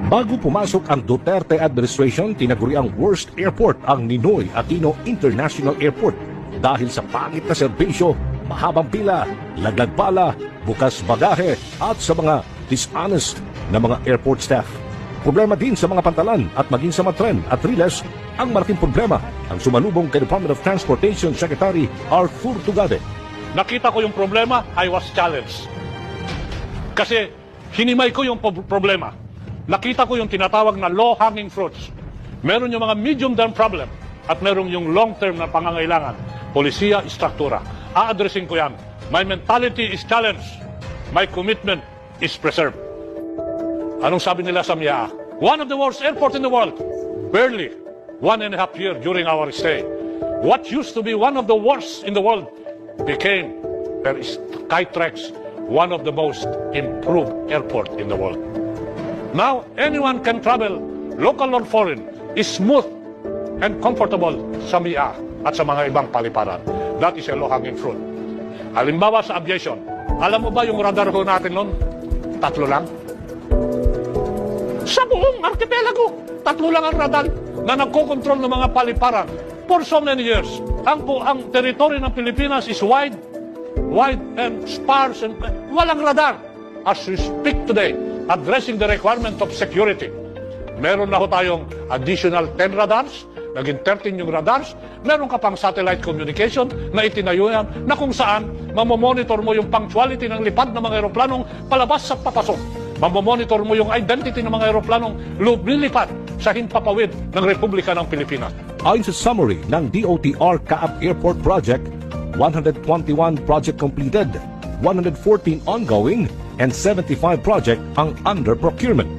Bago pumasok ang Duterte administration, tinaguri ang worst airport ang Ninoy Aquino International Airport dahil sa pangit na serbisyo, mahabang pila, laglag pala, bukas bagahe at sa mga dishonest na mga airport staff. Problema din sa mga pantalan at maging sa mga tren at riles ang malaking problema ang sumalubong kay Department of Transportation Secretary Arthur Tugade. Nakita ko yung problema, I was challenged. Kasi hinimay ko yung problema. Nakita ko yung tinatawag na low-hanging fruits. Meron yung mga medium-term problem at meron yung long-term na pangangailangan. Polisiya, struktura. A-addressing ko yan. My mentality is challenged. My commitment is preserved. Anong sabi nila sa MIA? One of the worst airports in the world. Barely 1.5 years during our stay. What used to be one of the worst in the world became, per Skytrax, one of the most improved airport in the world. Now, anyone can travel, local or foreign, is smooth and comfortable sa MIA at sa mga ibang paliparan. That is a low-hanging fruit. Halimbawa sa aviation, alam mo ba yung radar ho natin noon? 3 lang. Sa buong archipelago, 3 lang ang radar na nagkokontrol ng mga paliparan for so many years. Ang territory ng Pilipinas is wide and sparse and walang radar. As we speak today, addressing the requirement of security, meron na ho tayong additional 10 radars, naging 13 yung radars, meron ka pang satellite communication na itinayo yan, na kung saan mamomonitor mo yung punctuality ng lipad ng mga aeroplanong palabas at papasok. Mamomonitor mo yung identity ng mga aeroplanong lumilipad sa himpapawid ng Republika ng Pilipinas. Ayon sa summary ng DOTR Kaap Airport Project, 121 project completed, 114 ongoing, and 75 project ang under procurement.